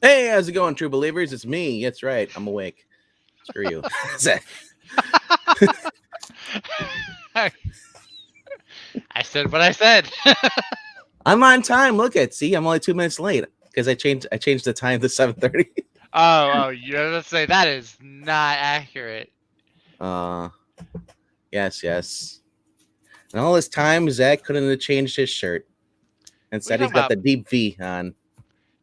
Hey, how's it going, true believers? It's me. That's right. I'm awake. Screw you. I said what I said. I'm on time. Look at see, I'm only 2 minutes late because I changed the time to 7:30. You have to say that is not accurate. Uh yes. And all this time, Zach couldn't have changed his shirt. What are you Instead, he's talking got about? the deep V on.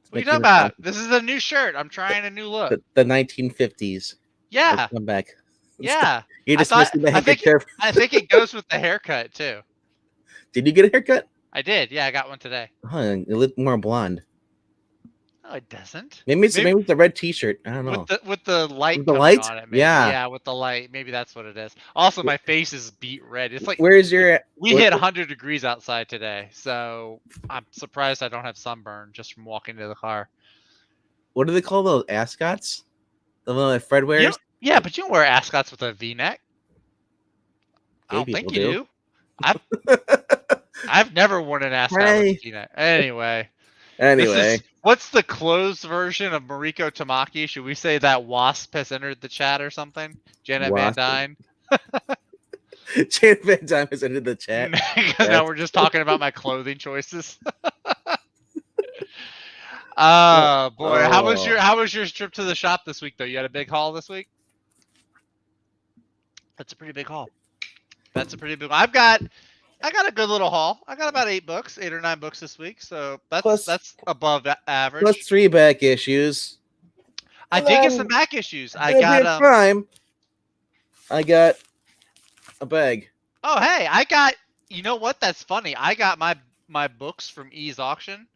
It's What are you talking making about? This is a new shirt. I'm trying a new look. the 1950s. Let's Yeah, come back. yeah. You're I thought. dismissing the I think. handkerchief. I think it goes with the haircut too. Did you get a haircut? I did. Yeah, I got one today. You look more blonde. No, it doesn't. Maybe it's a red T-shirt. I don't know. With the light With the coming light? on it, maybe. Yeah. Yeah, with the light, maybe that's what it is. Also, my face is beat red. It's like Where's your we hit 100 degrees outside today, so I'm surprised I don't have sunburn just from walking to the car. what do they call those ascots? The one that Fred wears? Yeah, but you don't wear ascots with a V-neck. I Gay don't think people you do. do. I've never worn an ascot with a Hey. V-neck. Anyway, Anyway, what's the closed version of Mariko Tamaki? Should we say that Wasp has entered the chat or something? Janet Van Wasp. Dyne. Janet Van Dyne is into the chat. Because now we're just talking about my clothing choices. Oh boy, how was your trip to the shop this week though? You had a big haul this week. That's a pretty big haul. I got a good little haul. I got about 8 or 9 books this week, so that's above average. Plus 3 back issues. I did get some back issues. I got Prime. I got a bag. Oh hey, I got. You know what? That's funny. I got my books from E's auction,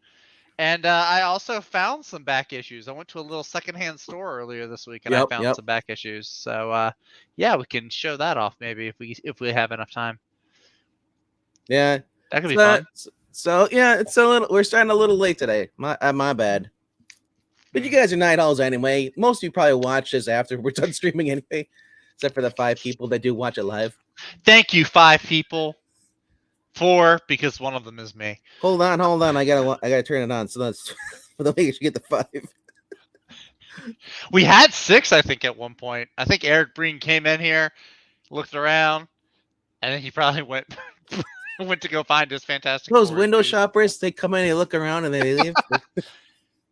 and I also found some back issues. I went to a little secondhand store earlier this week, and I found some back issues. So yeah, we can show that off maybe if we have enough time. Yeah, that could be fun. So yeah, it's a little. We're starting a little late today. My bad. But you guys are night owls anyway. Most of you probably watch this after we're done streaming anyway, except for the 5 people that do watch it live. Thank you, 5 people. 4 because one of them is me. Hold on. I gotta turn it on. So that's for the way you should get the 5. We had 6, I think, at one point. I think Eric Breen came in here, looked around, and then he probably went to go find his Fantastic Those Four window shoppers, they come in, they look around, and then they leave.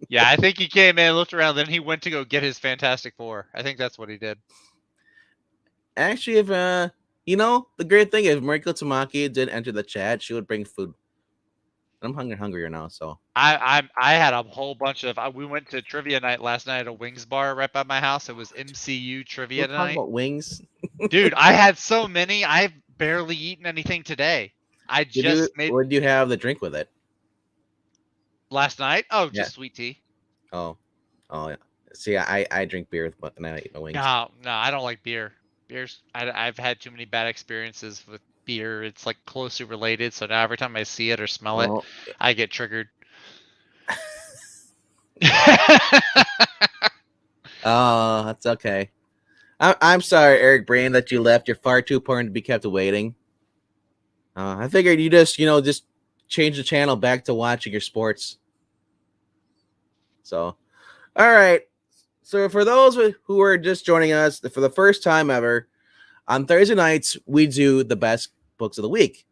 Yeah, I think he came in, looked around, then he went to go get his Fantastic Four. I think that's what he did. Actually, if the great thing is Mariko Tamaki did enter the chat, she would bring food. I'm hungrier now, so I had a whole bunch of. We went to trivia night last night at a wings bar right by my house. It was MCU trivia night. Talk about wings, dude. I had so many. I've barely eaten anything today. What did you have the drink with it? Last night? Oh, just sweet tea. Oh, yeah. See, I drink beer, but then I eat my wings. No, I don't like beer. I've had too many bad experiences with beer. It's like closely related. So now every time I see it or smell it, I get triggered. Oh, that's okay. I'm sorry, Eric Brand, that you left. You're far too important to be kept waiting. I figured you just change the channel back to watching your sports. So, all right. So for those who are just joining us for the first time ever, on Thursday nights, we do the best books of the week.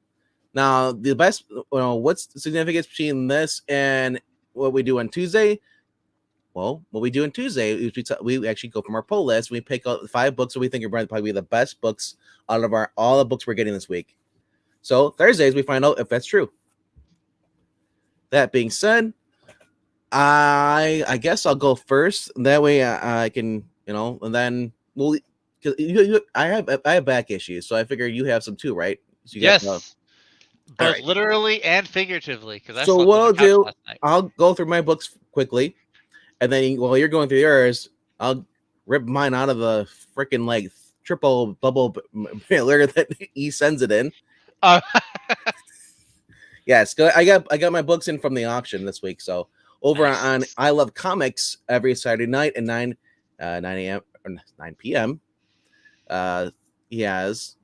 Now, the best, what's the significance between this and what we do on Tuesday? Well, what we do on Tuesday is we actually go from our poll list. We pick out 5 books that we think are probably the best books out of all the books we're getting this week. So Thursdays, we find out if that's true. That being said, I guess I'll go first. That way I can, and then I have back issues, so I figure you have some too, right? So yes. Both literally and figuratively. So what I'll do, I'll go through my books quickly, and then while you're going through yours, I'll rip mine out of the freaking triple bubble mailer that he sends it in. Yes, I got my books in from the auction this week. So over on I Love Comics every Saturday night at 9 a.m. or 9 p.m. He has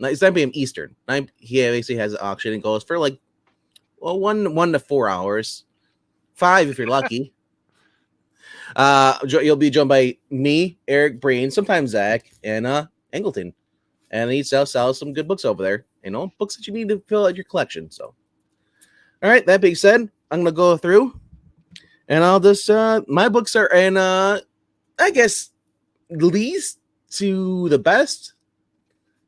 it's 9 p.m. Eastern. He basically has an auction and goes for 1 to 4 hours, 5 if you're lucky. You'll be joined by me, Eric Breen, sometimes Zach, and Angleton. And he sells some good books over there. Books that you need to fill out your collection. So, all right. That being said, I'm gonna go through, and I'll just my books are in I guess least to the best.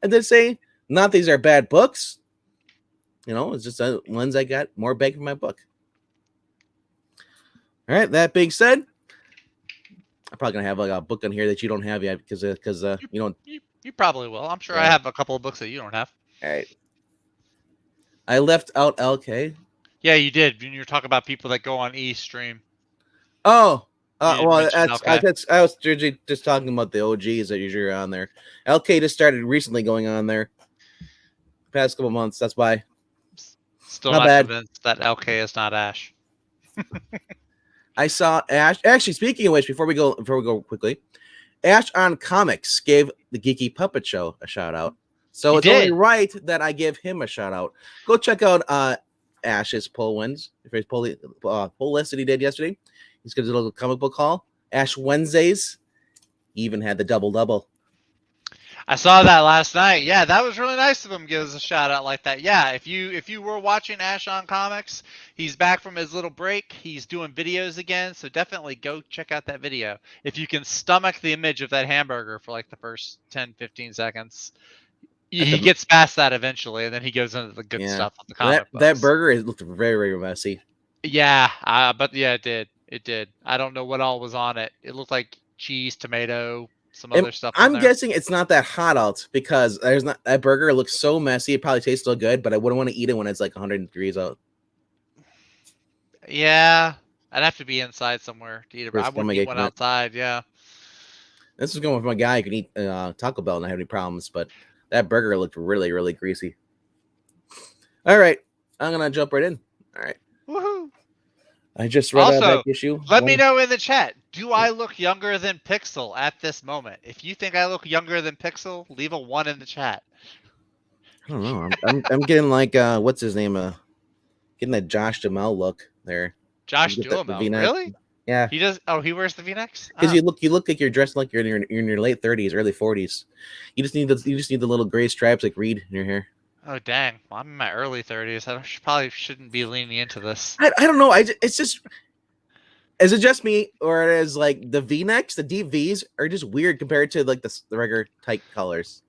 I did say not these are bad books. It's just ones I got more bang for my buck. All right. That being said, I'm probably gonna have like a book on here that you don't have yet because you don't. You probably will. I'm sure I have a couple of books that you don't have. All right. I left out LK. Yeah, you did. When you were talking about people that go on stream. Oh, well, I was just talking about the OGs that usually are on there. LK just started recently going on there. Past couple months. That's why. Still not convinced that LK is not Ash. I saw Ash. Actually, speaking of which, before we go quickly, Ash on Comics gave the Geeky Puppet Show a shout out. So it's only right that I give him a shout out. Go check out Ash's poll wins. His poll list that he did yesterday. He's got a little comic book haul. Ash Wednesdays. He even had the double. I saw that last night. Yeah, that was really nice of him. Give us a shout out like that. Yeah, if you were watching Ash on Comics, he's back from his little break. He's doing videos again, so definitely go check out that video. If you can stomach the image of that hamburger for like the first 10-15 seconds, he gets past that eventually, and then he goes into the good stuff of the comic books. That burger looked very, very messy. Yeah, but yeah, it did. It did. I don't know what all was on it. It looked like cheese, tomato, some other stuff. I'm guessing it's not that hot out because that burger looks so messy. It probably tastes so good, but I wouldn't want to eat it when it's like 100 degrees out. Yeah, I'd have to be inside somewhere to eat it. I wouldn't eat one outside. Yeah. This is going with my guy who can eat Taco Bell and not have any problems, but that burger looked really, really greasy. All right, I'm gonna jump right in. All right. Woohoo! I just read out that issue. Let me know in the chat. Do I look younger than Pixel at this moment? If you think I look younger than Pixel, leave a 1 in the chat. I don't know. I'm getting like what's his name? Getting that Josh Duhamel look there. Josh Duhamel, really? Yeah. He does. Oh, he wears the V-necks. Because you look like you're dressed like you're in your late 30s, early 40s. You just need the little gray stripes like Reed in your hair. Oh dang! Well, I'm in my early 30s. I probably shouldn't be leaning into this. I don't know. It's just. Is it just me, or is like the V-necks, the deep V's, are just weird compared to like the regular tight colors?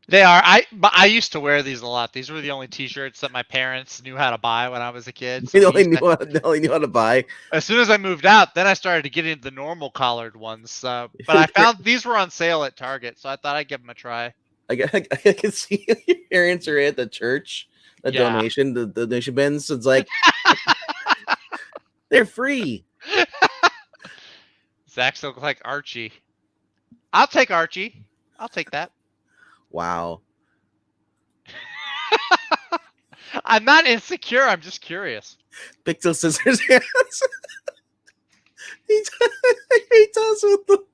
They are. But I used to wear these a lot. These were the only T-shirts that my parents knew how to buy when I was a kid. So they only knew how to buy. As soon as I moved out, then I started to get into the normal collared ones. But I found these were on sale at Target, so I thought I'd give them a try. I can see your parents are at the church, the donation, the donation bins. It's like they're free. Zach looks like Archie. I'll take Archie. I'll take that. Wow. I'm not insecure. I'm just curious. Pixel scissors hands. he does with the.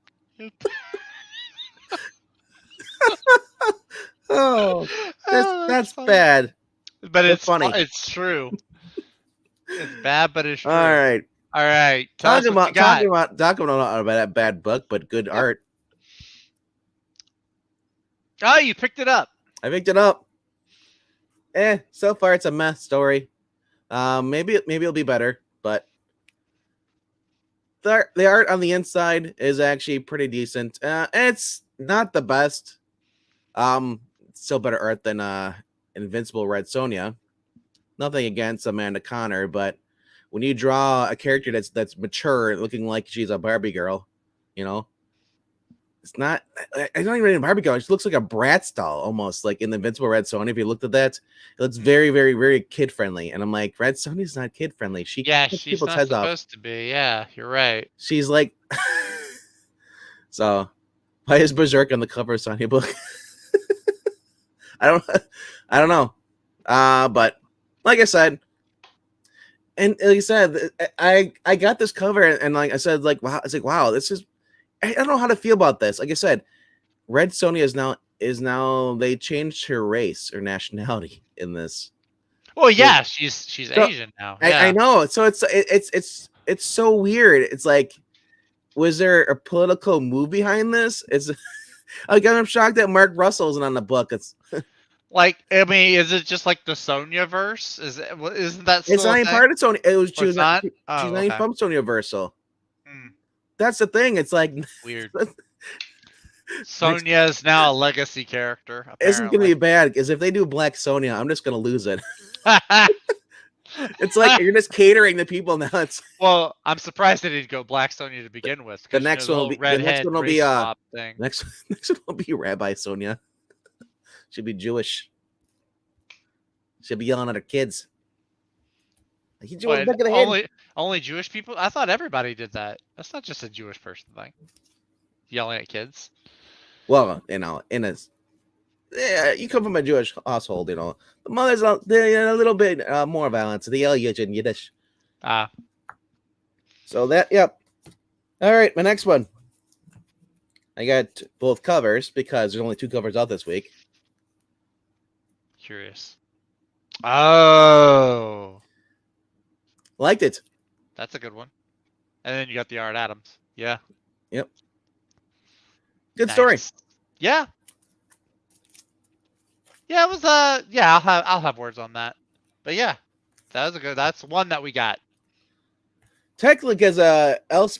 That's bad. But it's funny. It's true. It's bad, but it's true. All right. Talking about that bad book, but good art. Oh, you picked it up. I picked it up. So far it's a mess story. Maybe it'll be better, but the art on the inside is actually pretty decent. It's not the best. Still better art than Invincible Red Sonja. Nothing against Amanda Connor, but when you draw a character that's mature, looking like she's a Barbie girl, it's not. I don't even a Barbie girl. She looks like a Bratz doll almost, like in the Invincible Red Sonja. If you looked at that, it looks very, very, very kid friendly. And I'm like, Red Sonja's not kid friendly. She's not supposed to be. Yeah, you're right. She's like, so why is Berserk on the cover of Sonja book? I don't know. But like I said, and like I said, I got this cover and like I said, like wow, it's like wow, this is. I don't know how to feel about this. Like I said, Red Sonja is now they changed her race or nationality in this. Well, yeah, she's Asian now. Yeah. I know. So it's so weird. It's like was there a political move behind this? It's like I'm shocked that Mark Russell isn't on the book. It's like, I mean, is it just like the Sonya verse? Isn't that still it's not a even thing? part of Sony. It was Or it's not? she's Oh, not even okay. from Sony Universal. Hmm. That's the thing. It's like Weird. Sonya is now a legacy character. Apparently. It's gonna be bad because if they do Black Sonya, I'm just gonna lose it. It's like you're just catering to people now. It's well, I'm surprised they didn't go Black Sonya to begin with. the next one will be the next one will be thing. next one will be Rabbi Sonya. She'll be Jewish. She'll be yelling at her kids. Like, back of the head. Only Jewish people? I thought everybody did that. That's not just a Jewish person thing. Yelling at kids. Well, you know, you come from a Jewish household, you know. The mothers they're a little bit more violent, so they yell at you in Yiddish. So that, yep. All right, my next one. I got both covers because there's only 2 covers out this week. Curious. Oh. Liked it. That's a good one. And then you got the Art Adams. Yeah. Yep. Good story. Yeah. Yeah, it was yeah, I'll have words on that. But yeah. That's one that we got. Technically, because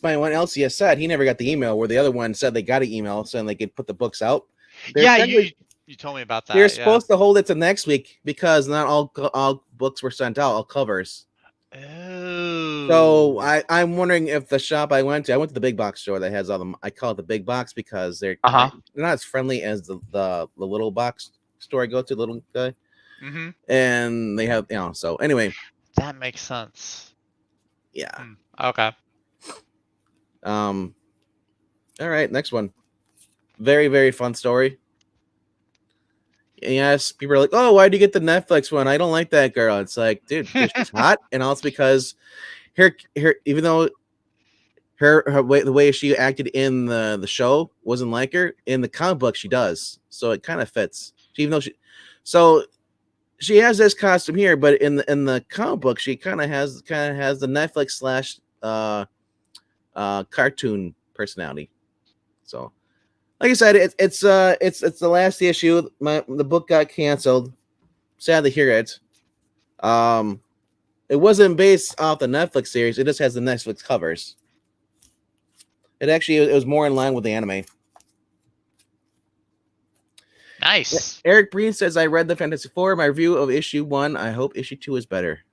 my one LCS said he never got the email, where the other one said they got an email saying they could put the books out. Yeah, you told me about that. They're supposed to hold it to next week because not all books were sent out, all covers. Oh. So I'm wondering if the shop I went to the big box store that has all them. I call it the big box because they're not as friendly as the little box store I go to, little guy. Mm-hmm. And they have, you know, so anyway. That makes sense. Yeah. Okay. All right, next one. Very, very fun story. Yes, people are like, "Oh, why did you get the Netflix one? I don't like that girl." It's like, dude, she's hot, and also because her even though her way, the way she acted in the show wasn't like her in the comic book, she does, so it kind of fits. Even though she has this costume here, but in the comic book, she kind of has the Netflix / cartoon personality. So. Like I said, it's the last issue. The book got canceled. Sad to hear it. It wasn't based off the Netflix series. It just has the Netflix covers. It was more in line with the anime. Nice. Eric Breen says, "I read the Fantastic Four. My review of issue 1. I hope issue 2 is better."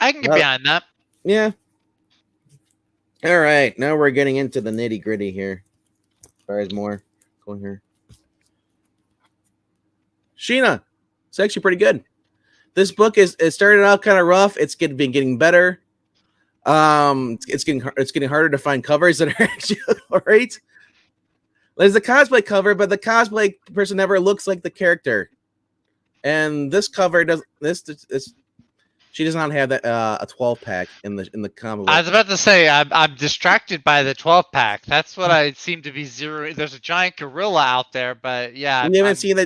I can get behind that. Yeah. All right, now we're getting into the nitty gritty here. As far as more going here, Sheena, it's actually pretty good. This book it started out kind of rough. It's been getting better. It's getting harder to find covers that are actually all right. There's the cosplay cover, but the cosplay person never looks like the character. And this cover does this. She does not have that a 12-pack in the comic book. I was about to say I'm distracted by the 12-pack. That's what I seem to be zeroing. There's a giant gorilla out there, but yeah, we haven't seen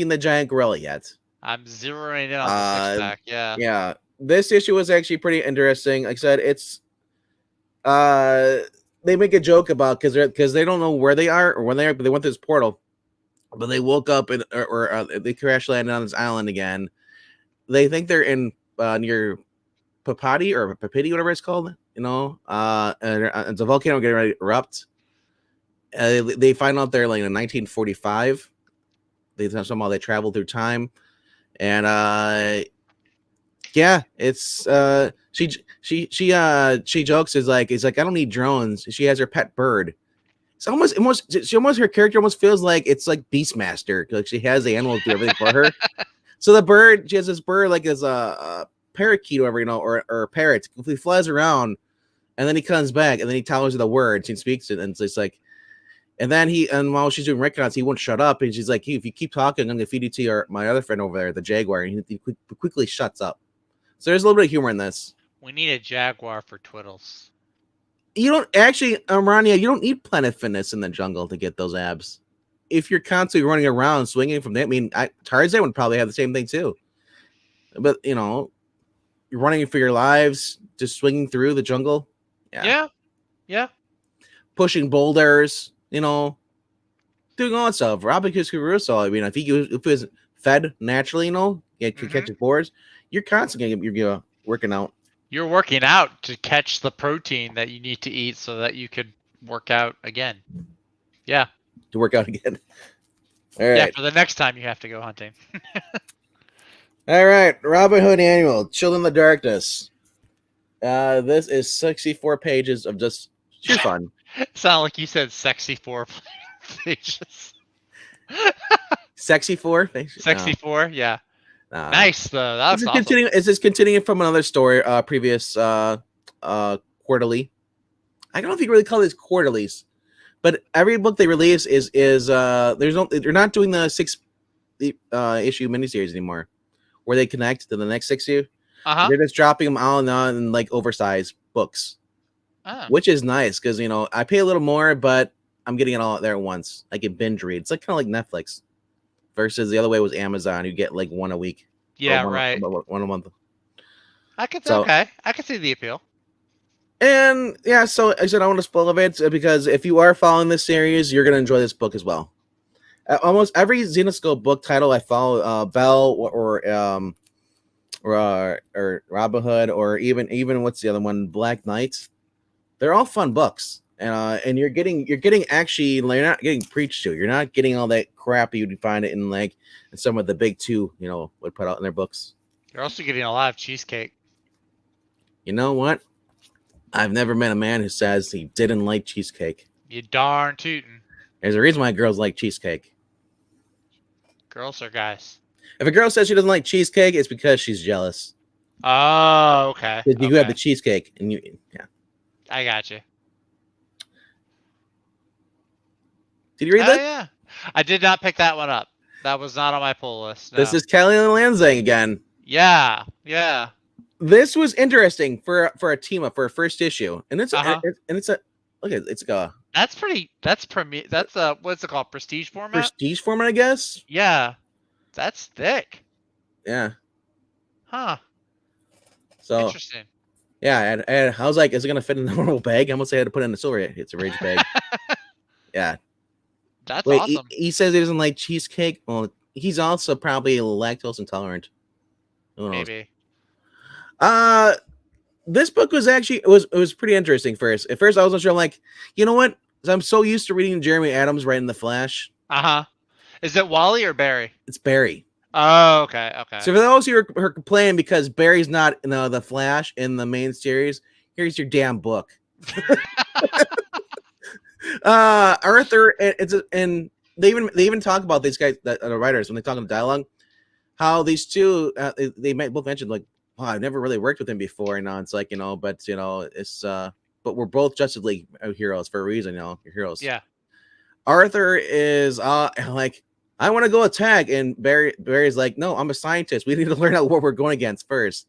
the giant gorilla yet. I'm zeroing in on the 6-pack. Yeah. Yeah. This issue was actually pretty interesting. Like I said, it's they make a joke about because they don't know where they are or when they are, but they went through this portal, but they woke up or they crash landed on this island again. They think they're in near Papati or Papiti, whatever it's called, you know, and it's a volcano getting ready to erupt. They find out they're like in 1945. Somehow they travel through time, and yeah, it's she jokes is like I don't need drones. She has her pet bird. It's almost her character almost feels like it's like Beastmaster. Like she has the animals do everything for her. So the bird, she has this bird like as a parakeet or whatever, you know, or a parrot. He flies around, and then he comes back, and then he tells her the words. He speaks it, and it's like, and while she's doing reconnaissance, he won't shut up, and she's like, hey, if you keep talking, I'm gonna feed you to my other friend over there, the jaguar, and he quickly shuts up. So there's a little bit of humor in this. We need a jaguar for Twiddles. You don't actually, Rania, you don't need Planet Fitness in the jungle to get those abs. If you're constantly running around swinging from that, I mean, Tarzan would probably have the same thing too. But you know, you're running for your lives, just swinging through the jungle. Yeah. Yeah. Pushing boulders, doing all that stuff. Robinson Crusoe, I mean, if he was fed naturally, could catch his boars, you're constantly you're working out. You're working out to catch the protein that you need to eat so that you could work out again. Yeah. To work out again. All right. Yeah, for the next time you have to go hunting. All right, Robin Hood Annual, Children of the Darkness. This is 64 pages of just sheer fun. Sound like you said sexy 4 pages. Sexy 4? Sexy 4, yeah. Nice though. That's awesome. Is this continuing from another story, previous quarterly? I don't know if you can really call these quarterlies, but every book they release is they're not doing the 6 issue miniseries anymore, where they connect to the next 6 issue. They're just dropping them all in like oversized books, which is nice because I pay a little more, but I'm getting it all out there at once. I can binge read. It's like kind of like Netflix, versus the other way was Amazon. You get like one a week. Yeah, right. One a month. I could okay. I could see the appeal. And yeah, so I said I want to spoil a bit because if you are following this series, you're gonna enjoy this book as well. Almost every Xenoscope book title I follow, Bell or Robin Hood, or even what's the other one, Black Knight. They're all fun books, and you're getting actually, you're not getting preached to. You're not getting all that crap you'd find it in some of the big 2 would put out in their books. You're also getting a lot of cheesecake. You know what? I've never met a man who says he didn't like cheesecake. You darn tootin'. There's a reason why girls like cheesecake. Girls or guys? If a girl says she doesn't like cheesecake, it's because she's jealous. Oh, okay. You have the cheesecake, and yeah. I got you. Did you read that? Yeah. I did not pick that one up. That was not on my pull list. No. This is Kelly and Lanzang again. Yeah. This was interesting for a team up for a first issue, and it's it's what's it called? Prestige format. Prestige format, I guess. Yeah, that's thick. Yeah. Huh. So interesting. Yeah, and I was like, is it gonna fit in a normal bag? I almost had to put it in the silver. It's a rage bag. Yeah. That's awesome. He says he doesn't like cheesecake. Well, he's also probably lactose intolerant. Maybe. This book was actually it was pretty interesting first. At first I wasn't sure. I'm like, you know what? I'm so used to reading Jeremy Adams writing The Flash. Is it Wally or Barry? It's Barry. Oh, okay. So for those who are complaining because Barry's not in The Flash in the main series, here's your damn book. Arthur and they even talk about these guys, the writers, when they talk in dialogue, how these two they both mentioned like, wow, I've never really worked with him before, and it's like but it's but we're both Justice League heroes for a reason, you're heroes. Yeah. Arthur is like, I want to go attack, and Barry's like, no, I'm a scientist. We need to learn out what we're going against first.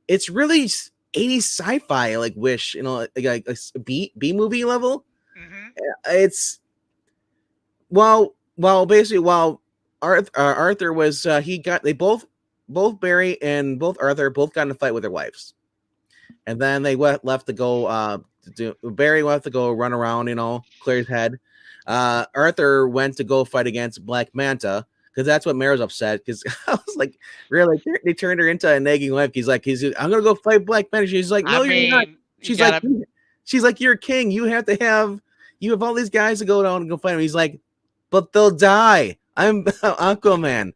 It's really 80s sci-fi, like Wish, like a B movie level. It's basically while Arthur was both Barry and both Arthur both got in a fight with their wives, and then they left to go Barry left to go run around, clear his head. Arthur went to go fight against Black Manta because that's what Mara's upset, because I was like, really, they turned her into a nagging wife. He's like, I'm gonna go fight Black Manta. She's like, no, you're not. She's like, you're a king. You have all these guys to go down and go fight him. He's like, but they'll die. I'm Aquaman.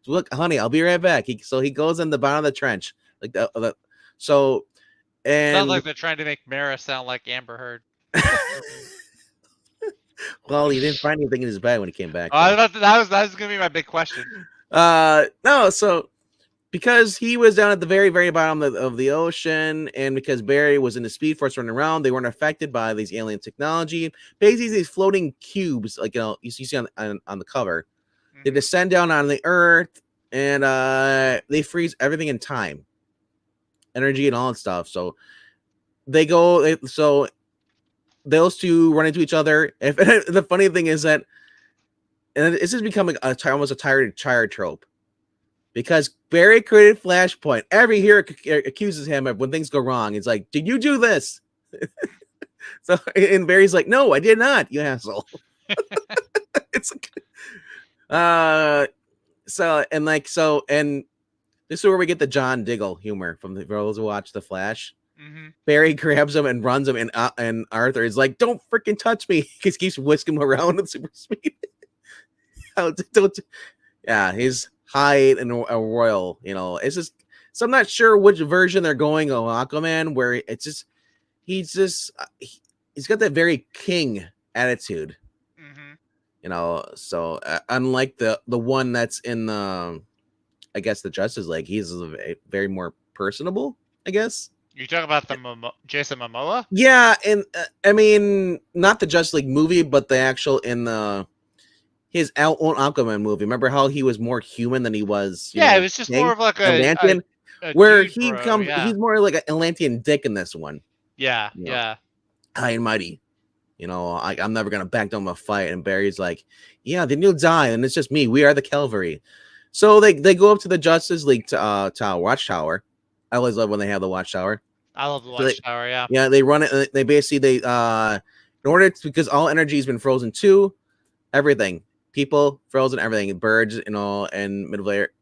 Look, honey, I'll be right back. So he goes in the bottom of the trench, like so. And sounds like they're trying to make Mara sound like Amber Heard. Well, he didn't find anything in his bag when he came back. That was gonna be my big question. No, so because he was down at the very, very bottom of the ocean, and because Barry was in the Speed Force running around, they weren't affected by these alien technology. Basically, these floating cubes, like you see on the cover, they descend down on the Earth, and they freeze everything in time, energy, and all that stuff. So they go. So those two run into each other. The funny thing is that, and this is becoming almost a tired trope, because Barry created Flashpoint. Every hero accuses him of when things go wrong. It's like, did you do this? So and Barry's like, no, I did not, you asshole. It's so and this is where we get the John Diggle humor from the girls who watch The Flash. Mm-hmm. Barry grabs him and runs him, and Arthur is like, "Don't freaking touch me!" Because he keeps whisking him around at super speed. Yeah, he's high and a royal. It's just. So I'm not sure which version they're going of Aquaman, where it's just he's got that very king attitude. Mm-hmm. So unlike the one that's in I guess the Justice League, he's very more personable, I guess. You talking about the Jason Momoa? Yeah, and I mean, not the Justice League movie, but the actual in his own Aquaman movie. Remember how he was more human than he was? It was just more of like Atlantean, where he comes. Yeah. He's more like an Atlantean dick in this one. Yeah, yeah. High and mighty. I'm never gonna back down a fight. And Barry's like, yeah, then you'll die, and it's just me. We are the Calvary. So they go up to the Justice League watchtower. I always love when they have the watchtower. I love the watchtower. Yeah. Yeah, they run it. They basically in order because all energy has been frozen too, everything, people frozen, everything, birds, and mid-layer.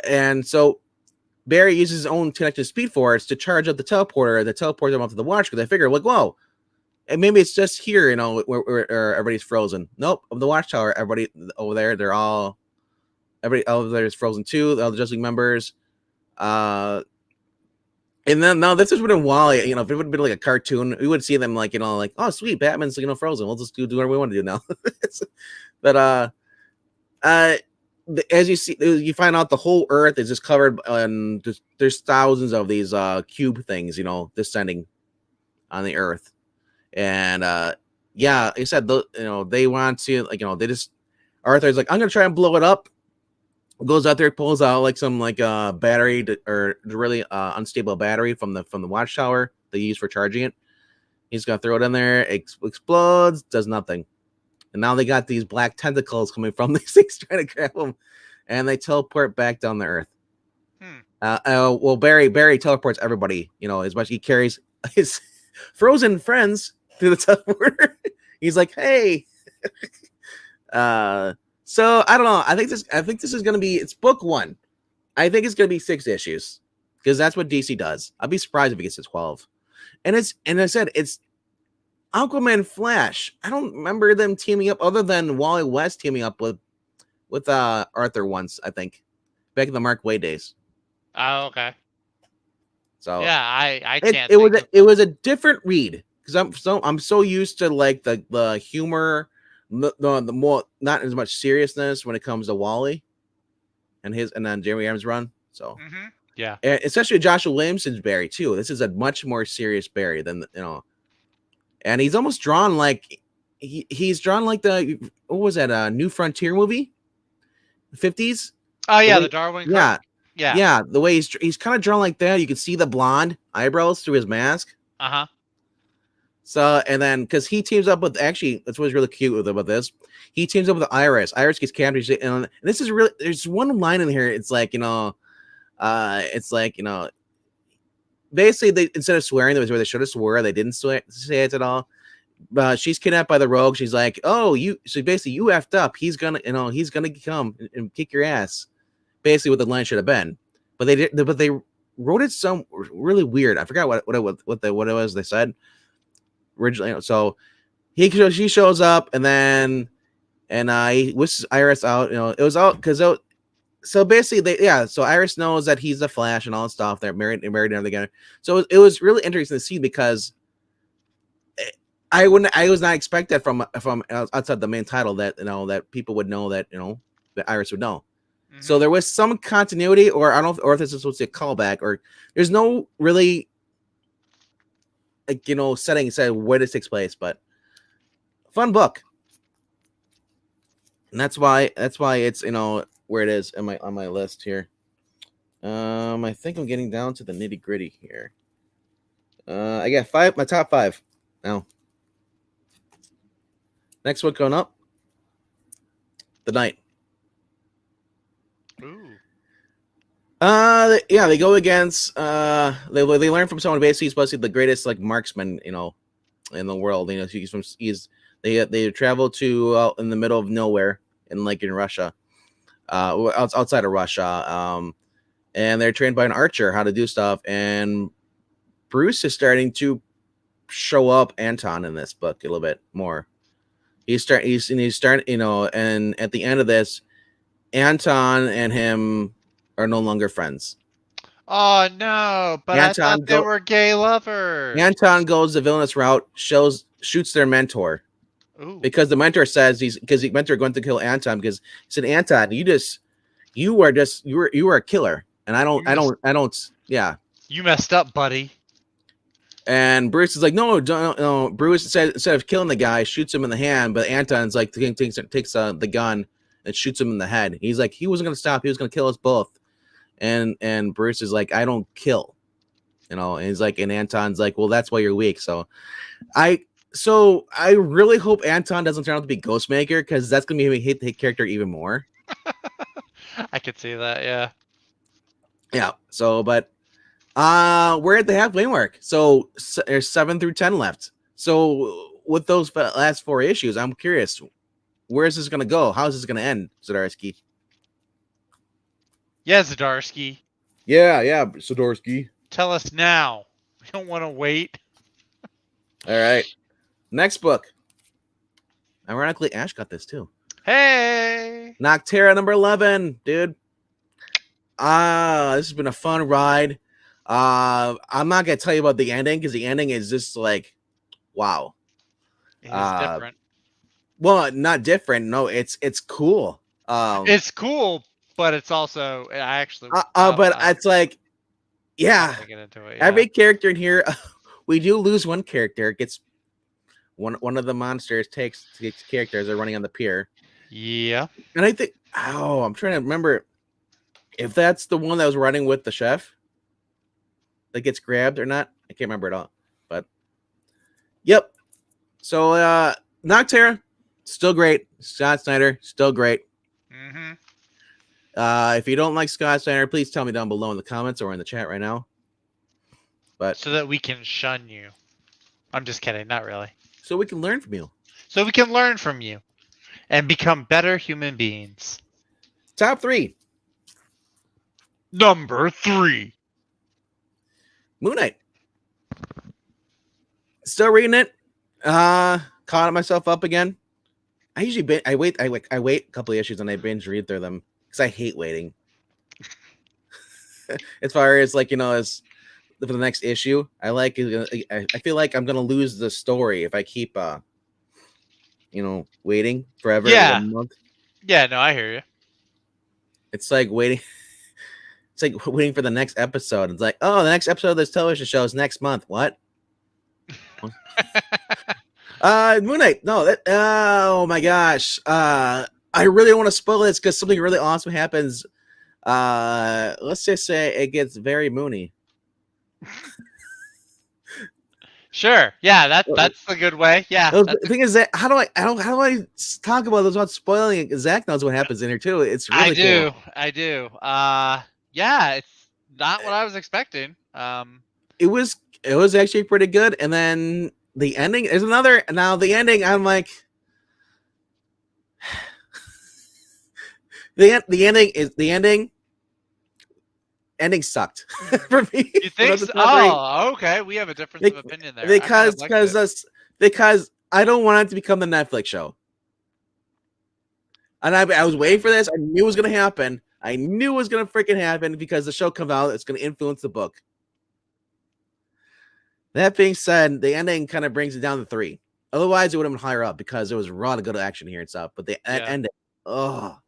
And so Barry uses his own connected speed force to charge up the teleporter that teleports him up to the watch. Because they figure, like, whoa, and maybe it's just here, where everybody's frozen. Nope, of the watchtower, everybody over there, everybody over there is frozen too. The other Justice League members. And then now this is when Wally, if it would have been like a cartoon, we would see them like, like, oh sweet, Batman's frozen. We'll just do whatever we want to do now. But as you see, you find out the whole Earth is just covered, and there's thousands of these cube things, descending on the Earth, and yeah, like I said, they want to they just Arthur's like, I'm gonna try and blow it up. Goes out there, pulls out like some battery or really unstable battery from the watchtower they use for charging it. He's gonna throw it in there, explodes, does nothing, and now they got these black tentacles coming from these things trying to grab them, and they teleport back down to Earth. Well, Barry teleports everybody, as much he carries his frozen friends to the teleporter. He's like, hey. So I don't know. I think this is gonna be. It's book 1. I think it's gonna be 6 issues because that's what DC does. I'd be surprised if it gets to 12. And I said it's Aquaman Flash. I don't remember them teaming up other than Wally West teaming up with Arthur once. I think back in the Mark Waid days. Oh, okay. So yeah, I can't. It was a different read because I'm so used to like the humor. The more not as much seriousness when it comes to Wally and then Jeremy Adams' run. So yeah, and especially Joshua Williamson's Barry too. This is a much more serious Barry than and he's almost drawn like he's drawn like the what was that New Frontier movie, 50s. Oh yeah, the Darwin. Yeah. The way he's kind of drawn like that. You can see the blonde eyebrows through his mask. So, and then, because he teams up with, actually, that's what's really cute about this. He teams up with Iris. Iris gets captured. And this is really, there's one line in here. It's like, basically, they instead of swearing, there was where they should have swore. They didn't say it at all. But she's kidnapped by the rogue. She's like, so basically, you effed up. He's gonna come and kick your ass. Basically, what the line should have been. But they wrote it some really weird. I forgot what it was they said. Originally, so she shows up and he wishes Iris out. It was out because so basically so Iris knows that he's the Flash and all that stuff. They're married and everything together. So it was really interesting to see because I was not expect that from outside the main title that that people would know that that Iris would know. So there was some continuity, or I don't know if this is supposed to be a callback, or there's no really setting said where this takes place, but fun book, and that's why it's where it is on my list here. I think I'm getting down to the nitty gritty here. I got my top 5 now. Next one coming up, The Knight. Ooh. They go against they learn from someone basically supposed to be the greatest like marksman in the world. You know, they travel to in the middle of nowhere in Russia, outside of Russia, and they're trained by an archer how to do stuff. And Bruce is starting to show up Anton in this book a little bit more. He's starting, you know, and at the end of this, Anton and him are no longer friends. Oh no! But I thought they were gay lovers. Anton goes the villainous route, shoots their mentor. Ooh. Because the mentor says the mentor going to kill Anton because he said, Anton, you are a killer, and I don't. Yeah. You messed up, buddy. And Bruce is like, no. Bruce said instead of killing the guy, shoots him in the hand, but Anton's like takes the gun and shoots him in the head. He's like, he wasn't gonna stop. He was gonna kill us both. And Bruce is like, I don't kill, you know. And he's like, and Anton's like, well, that's why you're weak. So I really hope Anton doesn't turn out to be Ghostmaker, because that's gonna make me hate the character even more. I could see that, yeah. Yeah. So, but we're at the halfway mark. So there's 7 through 10 left. So with those last 4 issues, I'm curious, where is this gonna go? How is this gonna end, Zdarsky? Yeah, Zdarsky. Yeah, Zdarsky. Tell us now. We don't want to wait. All right. Next book. Ironically, Ash got this too. Hey! Nocterra number 11, dude. This has been a fun ride. I'm not gonna tell you about the ending, because the ending is just like, wow. It is different. Well, not different. No, it's cool. It's cool, but it's also it's like, yeah. Get into it, yeah. Every character in here, we do lose one character. It gets one of the monsters takes characters are running on the pier. Yeah. And I think, I'm trying to remember if that's the one that was running with the chef that gets grabbed or not. I can't remember at all. But yep. So Nocterra, still great. Scott Snyder, still great. Mm-hmm. If you don't like Scott Snyder, please tell me down below in the comments or in the chat right now. But so that we can shun you. I'm just kidding, not really. So we can learn from you. So we can learn from you and become better human beings. Top 3. Number 3. Moon Knight. Still reading it. Caught myself up again. I usually I wait a couple of issues and I binge read through them because I hate waiting. As far as as for the next issue, I feel like I'm gonna lose the story if I keep waiting forever. Yeah. A month. Yeah, no, I hear you. It's like waiting. It's like waiting for the next episode. It's like, oh, the next episode of this television show is next month. What? Moon Knight. No, oh my gosh. I really don't want to spoil this because something really awesome happens. Let's just say it gets very moony. Sure. Yeah, that's a good way. Yeah. The thing is that how do I talk about this without spoiling it? Zach knows what happens in here too. It's really cool. I do. Yeah, it's not what I was expecting. It was actually pretty good, and then the ending is another. Now the ending, I'm like, the ending sucked for me. You think so? Oh, okay. We have a difference of opinion there. Because I don't want it to become the Netflix show. And I was waiting for this. I knew it was going to happen. I knew it was going to freaking happen because the show comes out. It's going to influence the book. That being said, the ending kind of brings it down to 3. Otherwise, it would have been higher up because there was a lot of good action here and stuff. But the ending, no,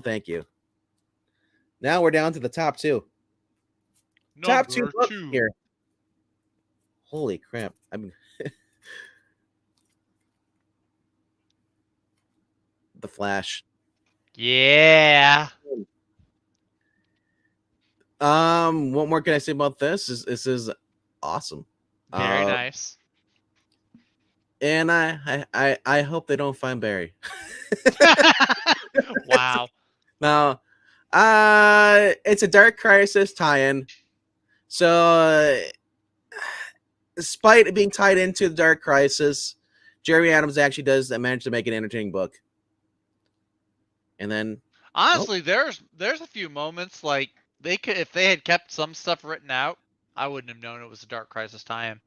thank you. Now we're down to the top 2. Top 2 book here. Holy crap. I mean, The Flash. Yeah. What more can I say about this? This is awesome. Very nice. And I hope they don't find Barry. Wow. Now, it's a Dark Crisis tie-in. So despite it being tied into the Dark Crisis, Jeremy Adams actually does manage to make an entertaining book. And then, honestly, there's a few moments like they could, if they had kept some stuff written out, I wouldn't have known it was a Dark Crisis tie-in.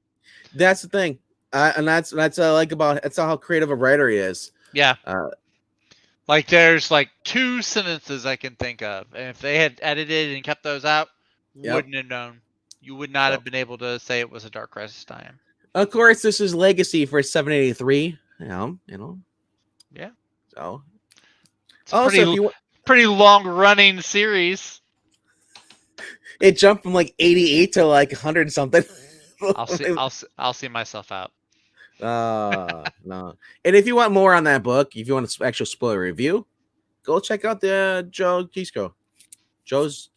That's the thing, and that's I like about that's how creative a writer he is. Yeah. Like there's like 2 sentences I can think of, and if they had edited and kept those out, wouldn't have known. You would not have been able to say it was a Dark Crisis tie-in. Of course, this is legacy for 783. You know. Yeah. So, it's also pretty long-running series. It jumped from like 88 to like 100 something. I'll see myself out. No. And if you want more on that book, if you want an actual spoiler review, go check out the Joe's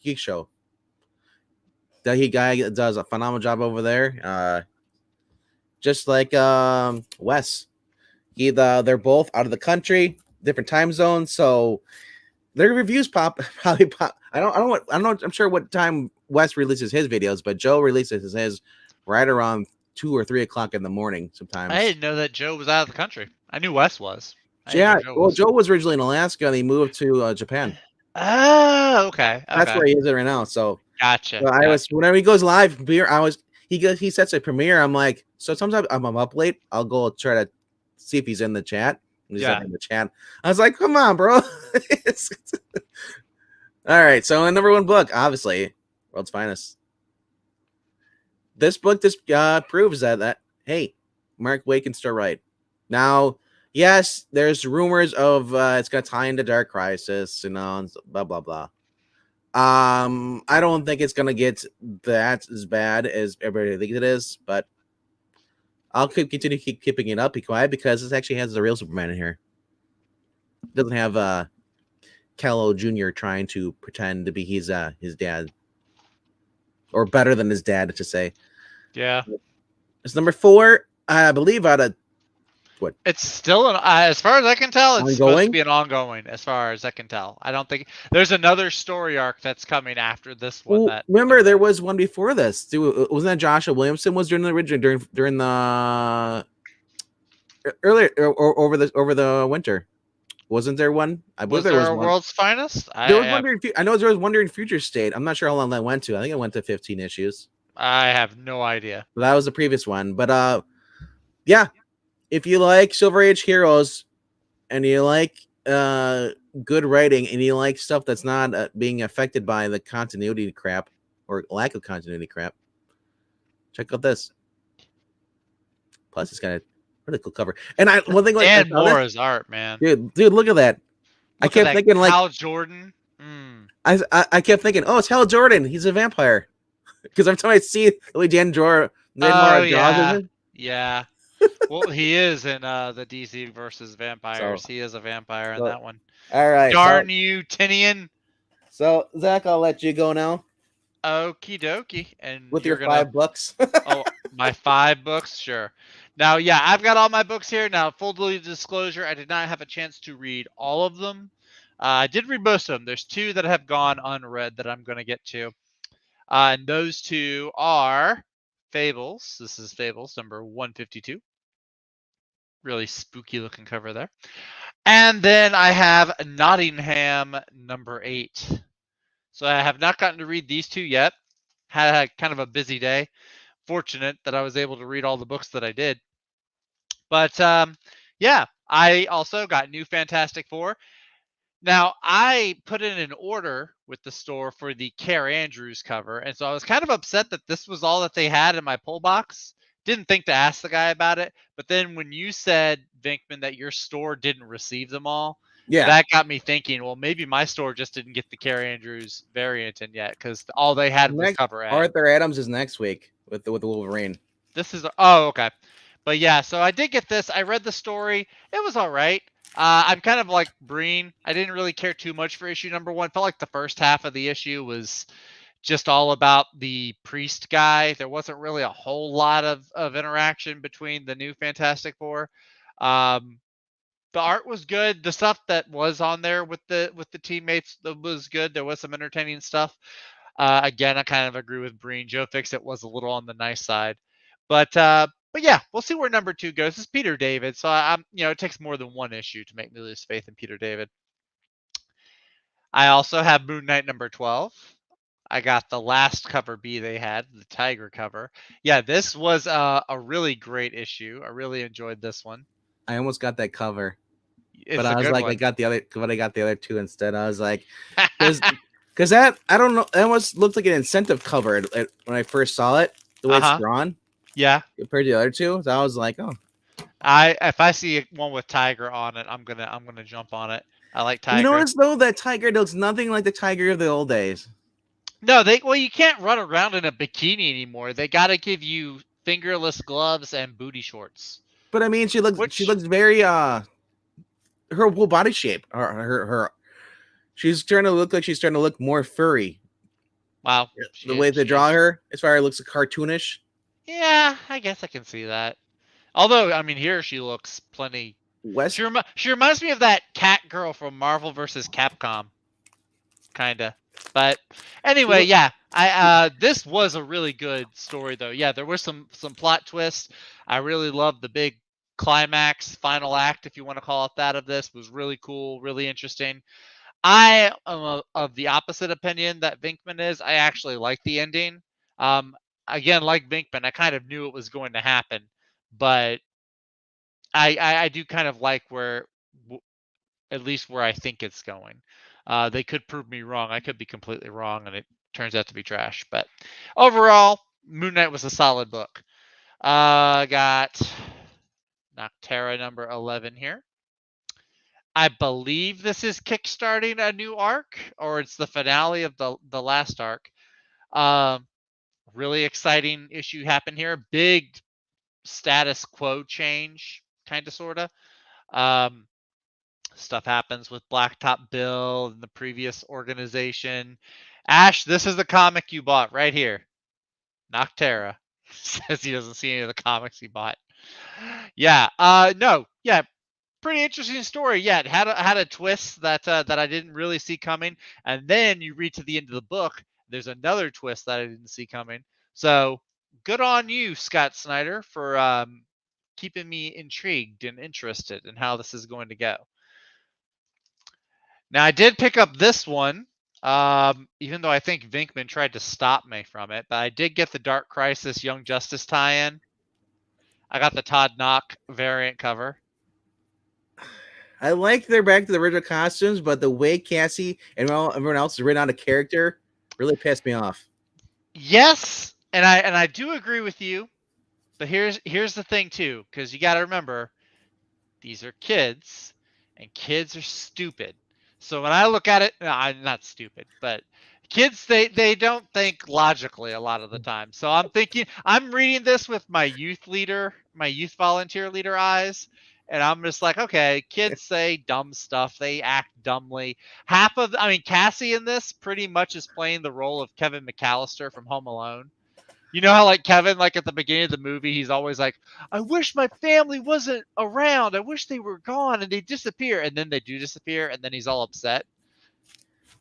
Geek Show. That guy does a phenomenal job over there. Just like Wes. They're both out of the country, different time zones, so their reviews probably pop. I'm sure what time Wes releases his videos, but Joe releases his right around 2 or 3 o'clock in the morning sometimes. I didn't know that Joe was out of the country. I knew Wes was. Joe was originally in Alaska and he moved to Japan. Oh, okay. That's where he is right now. So gotcha. So whenever he goes live, he sets a premiere. I'm like, so sometimes I'm up late. I'll go try to see if he's in the chat. He's in the chat. I was like, come on, bro. All right. So the number 1 book, obviously, World's Finest. This book just proves that hey, Mark Waid can still write. Now, yes, there's rumors of it's gonna tie into Dark Crisis, and blah blah blah. I don't think it's gonna get that as bad as everybody thinks it is, but I'll continue to keep keeping it up. Be quiet because this actually has the real Superman in here. It doesn't have Kal-El Jr. trying to pretend to be his dad, or better than his dad, to say. Yeah. It's number 4, I believe, out of what? It's still as far as I can tell, it's supposed to be an ongoing. As far as I can tell, I don't think there's another story arc that's coming after this one. Well, remember, there was one before this. Wasn't that Joshua Williamson was during the original during the earlier or over the winter? Wasn't there one? I believe there was one. World's Finest. I know there was one during Future State. I'm not sure how long that went to. I think it went to 15 issues. I have no idea. That was the previous one, but yeah. If you like Silver Age heroes, and you like good writing, and you like stuff that's not being affected by the continuity crap or lack of continuity crap, check out this. Plus, it's got a really cool cover. And one thing, and more is art, man. Dude, look at that. I kept thinking like Hal Jordan. I kept thinking, oh, it's Hal Jordan. He's a vampire. Because every time I see the way Dan draws it. Yeah. Well, he is in the DC versus Vampires. He is a vampire in that one. All right. Darn you, Tinian. So, Zach, I'll let you go now. Okie dokie. And with your 5 books. Oh, my 5 books? Sure. Now, yeah, I've got all my books here. Now, full disclosure, I did not have a chance to read all of them. I did read most of them. There's 2 that have gone unread that I'm going to get to. And those 2 are Fables. This is Fables number 152. Really spooky looking cover there. And then I have Nottingham number 8. So I have not gotten to read these 2 yet. Had kind of a busy day. Fortunate that I was able to read all the books that I did. But yeah, I also got New Fantastic Four. Now, I put in an order with the store for the Care Andrews cover, and so I was kind of upset that this was all that they had in my pull box. Didn't think to ask the guy about it, but then when you said, Vinkman, that your store didn't receive them all, that got me thinking, well, maybe my store just didn't get the Care Andrews variant in yet, because all they had was cover ad. Arthur Adams is next week with the Wolverine. This is okay. But yeah, so I did get this. I read the story. It was all right. I'm kind of like Breen. I didn't really care too much for issue number 1. Felt like the first half of the issue was just all about the priest guy. There wasn't really a whole lot of interaction between the New Fantastic Four. The art was good. The stuff that was on there with the teammates was good. There was some entertaining stuff. Again, I kind of agree with Breen. Joe Fixit was a little on the nice side. But yeah, we'll see where number 2 goes. It's Peter David, so I'm it takes more than one issue to make me lose faith in Peter David. I also have Moon Knight number 12. I got the last cover B they had, the Tiger cover. Yeah, this was a really great issue. I really enjoyed this one. I almost got that cover, It's I was like, one. I got the other two instead. I was like, because that, I don't know, that almost looked like an incentive cover when I first saw it. The way it's drawn, yeah, compared to the other two, so I was like, oh. If I see one with Tiger on it, I'm gonna jump on it. I like Tiger. You notice though that Tiger looks nothing like the Tiger of the old days. No, you can't run around in a bikini anymore. They got to give you fingerless gloves and booty shorts. But I mean, she looks very her whole body shape, she's starting to look more furry. Wow, the way they draw her, as far as it looks cartoonish. Yeah, I guess I can see that. Although, I mean, here she looks plenty. She reminds me of that cat girl from Marvel vs. Capcom, kinda. But anyway, yeah, this was a really good story, though. Yeah, there were some plot twists. I really loved the big climax, final act, if you want to call it that, of this. It was really cool, really interesting. I am of the opposite opinion that Venkman is. I actually like the ending. Again, like Venkman, I kind of knew it was going to happen, but I do kind of like at least where I think it's going. They could prove me wrong. I could be completely wrong, and it turns out to be trash. But overall, Moon Knight was a solid book. Got Nocterra number 11 here. I believe this is kickstarting a new arc, or it's the finale of the last arc. Really exciting issue happened here. Big status quo change, kind of, sort of. Stuff happens with Blacktop Bill and the previous organization. Ash, this is the comic you bought right here. Nocterra says he doesn't see any of the comics he bought. Yeah. No. Yeah. Pretty interesting story. Yeah, it had a twist that I didn't really see coming, and then you read to the end of the book. There's another twist that I didn't see coming. So good on you, Scott Snyder, for keeping me intrigued and interested in how this is going to go. Now, I did pick up this one, even though I think Venkman tried to stop me from it, but I did get the Dark Crisis Young Justice tie-in. I got the Todd Knock variant cover. I like they're back to the original costumes, but the way Cassie and everyone else is written out of character really pissed me off. Yes, and I do agree with you, but here's the thing too, because you got to remember, these are kids, and kids are stupid. So when I look at it, no, I'm not stupid, but kids, they don't think logically a lot of the time. So I'm reading this with my youth volunteer leader eyes, and I'm just like, okay, kids say dumb stuff, they act dumbly. Cassie in this pretty much is playing the role of Kevin McAllister from Home Alone. You know how, like, Kevin, like, at the beginning of the movie, he's always like, I wish my family wasn't around. I wish they were gone, and they disappear. And then they do disappear, and then he's all upset.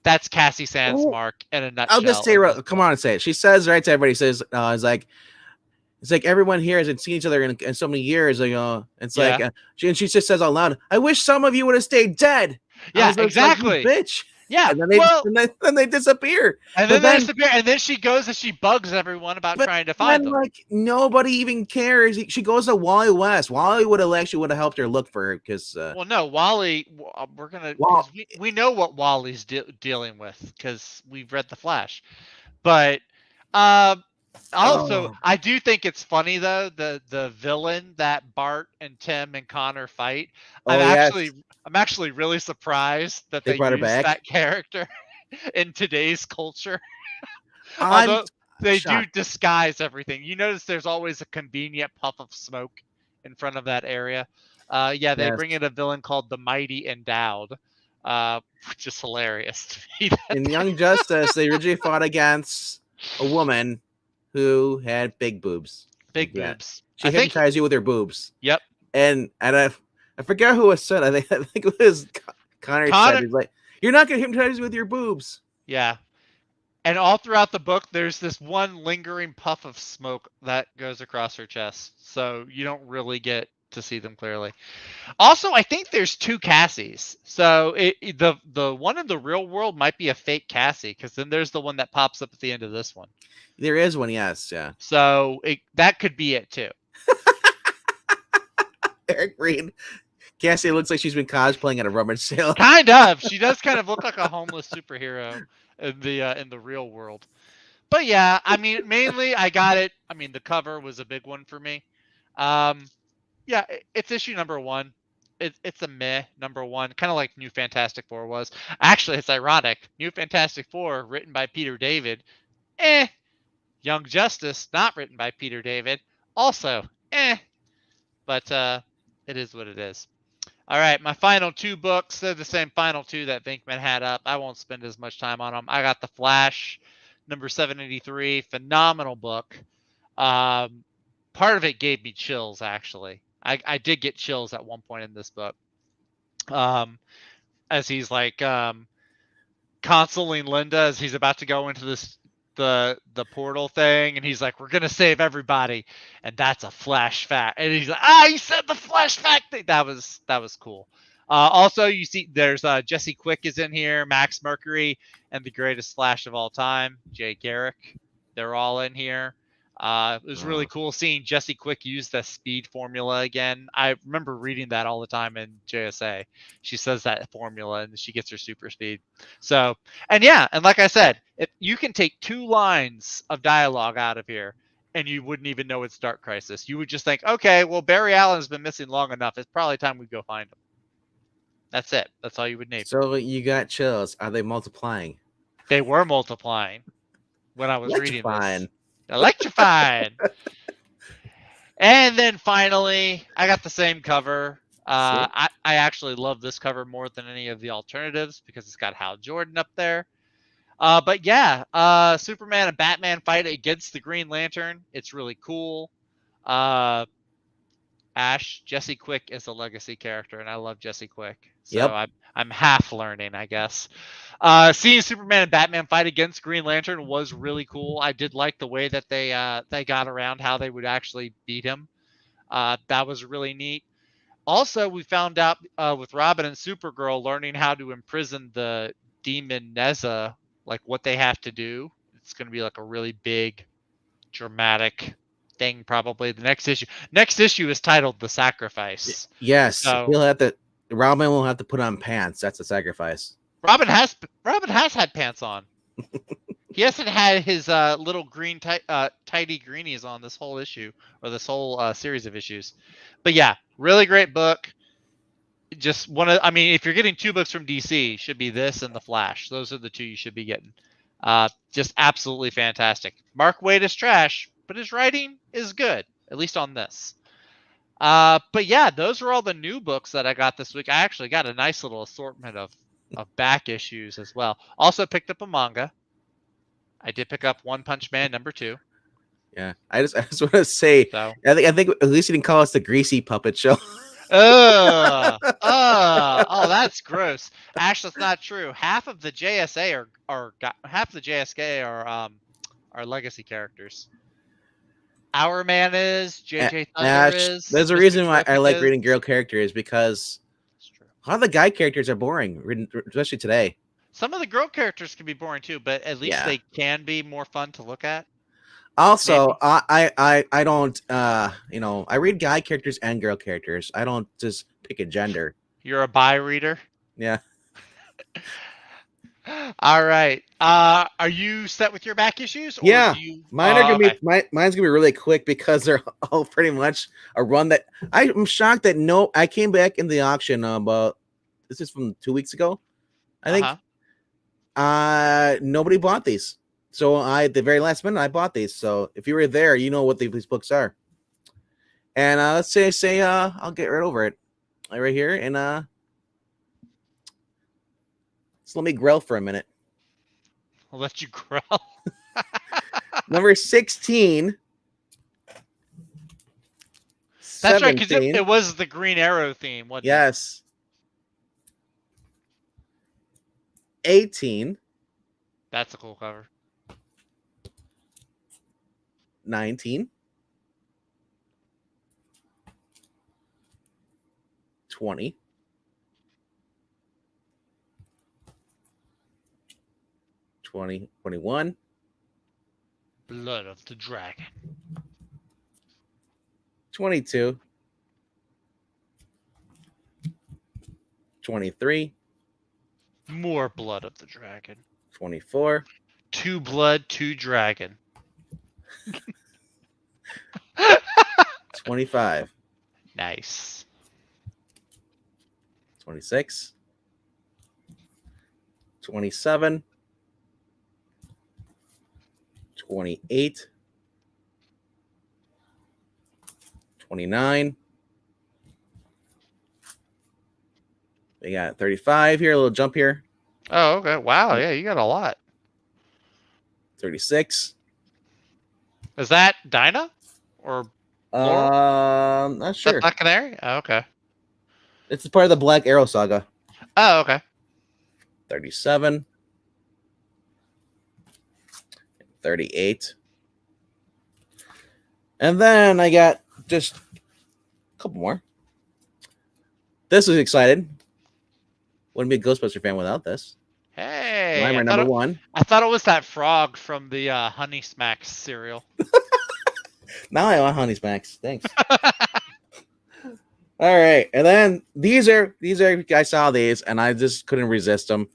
That's Cassie Sandsmark in a nutshell. I'll just say, come on and say it. She says, right to everybody, says, it's like everyone here hasn't seen each other in so many years. It's like, she just says out loud, I wish some of you would have stayed dead. Yeah, exactly. Like, bitch. Yeah, and then they disappear. And then they disappear, and then she goes and she bugs everyone about trying to find them. Like, nobody even cares. She goes to Wally West. Wally would have helped her look for her because. Well, no, Wally. We know what Wally's dealing with because we've read The Flash, but also I do think it's funny though the villain that Bart and Tim and Connor fight. I'm actually really surprised that they used that character in today's culture. Although they do disguise everything. You notice there's always a convenient puff of smoke in front of that area. They bring in a villain called the Mighty Endowed, which is hilarious to me. In Young Justice, they originally fought against a woman who had big boobs. Big boobs. She hypnotized you with her boobs. Yep. And I forget who it said. I think it was Connor said, he's like, you're not gonna hypnotize me with your boobs. Yeah. And all throughout the book, there's this one lingering puff of smoke that goes across her chest. So you don't really get to see them clearly. Also, I think there's 2 Cassies. So the one in the real world might be a fake Cassie, because then there's the one that pops up at the end of this one. There is one, yes, yeah. So that could be it too. Eric Reed. Cassie looks like she's been cosplaying at a rummage sale. Kind of. She does kind of look like a homeless superhero in the real world. But yeah, I mean, mainly I got it. I mean, the cover was a big one for me. Yeah, it's issue number 1. It's a meh number 1, kind of like New Fantastic Four was. Actually, it's ironic. New Fantastic Four, written by Peter David. Young Justice, not written by Peter David. Also, But it is what it is. All right, my final 2 books. They're the same final 2 that Vinkman had up. I won't spend as much time on them. I got The Flash, number 783. Phenomenal book. Part of it gave me chills, actually. I did get chills at one point in this book. As he's like consoling Linda as he's about to go into the portal thing, and he's like, "We're gonna save everybody," and that's a flash fact. And he's like, "He said the flash fact thing." That was cool. Also, you see, there's Jesse Quick is in here, Max Mercury, and the greatest Flash of all time, Jay Garrick. They're all in here. It was really cool seeing Jesse Quick use the speed formula again. I remember reading that all the time in JSA. She says that formula and she gets her super speed. So, and yeah, and like I said, if you can take 2 lines of dialogue out of here and you wouldn't even know it's Dark Crisis. You would just think, okay, well, Barry Allen's been missing long enough. It's probably time we go find him. That's it. That's all you would need. So you got chills. Are they multiplying? They were multiplying when I was reading this. Electrifying. And then finally, I got the same cover. I actually love this cover more than any of the alternatives because it's got Hal Jordan up there. But yeah, Superman and Batman fight against the Green Lantern. It's really cool. Jesse Quick is a legacy character, and I love Jesse Quick. So I'm half learning, I guess. Seeing Superman and Batman fight against Green Lantern was really cool. I did like the way that they got around how they would actually beat him. That was really neat. Also, we found out with Robin and Supergirl learning how to imprison the demon Neza, like what they have to do. It's going to be like a really big, dramatic thing probably. The next issue is titled The Sacrifice. Yes. So, Robin will have to put on pants. That's a sacrifice. Robin has had pants on. He hasn't had his little green tidy greenies on this whole issue or this whole series of issues. But yeah, really great book. Just if you're getting 2 books from DC, should be this and The Flash. Those are the 2 you should be getting. Just absolutely fantastic. Mark Waid is trash, but his writing is good, at least on this. But yeah, those are all the new books that I got this week. I actually got a nice little assortment of back issues as well. Also picked up a manga. I did pick up One Punch Man number 2. Yeah, I just want to say, I think at least you didn't call us the Greasy Puppet Show. Oh, that's gross. Actually, that's not true. Half of the JSA half of the JSK are legacy characters. Our Man is, JJ Thunder is. There's a reason why I like reading girl characters, because a lot of the guy characters are boring, especially today. Some of the girl characters can be boring too, but at least they can be more fun to look at. Also, I don't I read guy characters and girl characters. I don't just pick a gender. You're a bi reader? Yeah. All right. Are you set with your back issues? Or mine are gonna be mine's gonna be really quick because they're all pretty much a run that I'm shocked that I came back in the auction about this is from 2 weeks ago, I think. Nobody bought these, so at the very last minute I bought these. So if you were there, you know what these books are. And let's say I'll get right over it right here and so let me grill for a minute. I'll let you grill. Number 16. That's right, because it was the Green Arrow theme, wasn't it? Yes. 18. That's a cool cover. 19. 20. 21. Blood of the Dragon. 22. 23. More Blood of the Dragon. 24. 2 blood, 2 dragon. 25. Nice. 26. 27. 28. 29. We got 35 here, a little jump here. Oh, okay. Wow, yeah, you got a lot. 36. Is that Dinah? Or Not sure. Is that Black Canary? Oh, okay. It's part of the Black Arrow saga. Oh, okay. 37. 38. And then I got just a couple more. This is excited. Wouldn't be a Ghostbuster fan without this. Hey, Rhymer number 1. I thought it was that frog from the Honey Smacks cereal. Now I want Honey Smacks. Thanks. All right, and then these are I saw these and I just couldn't resist them.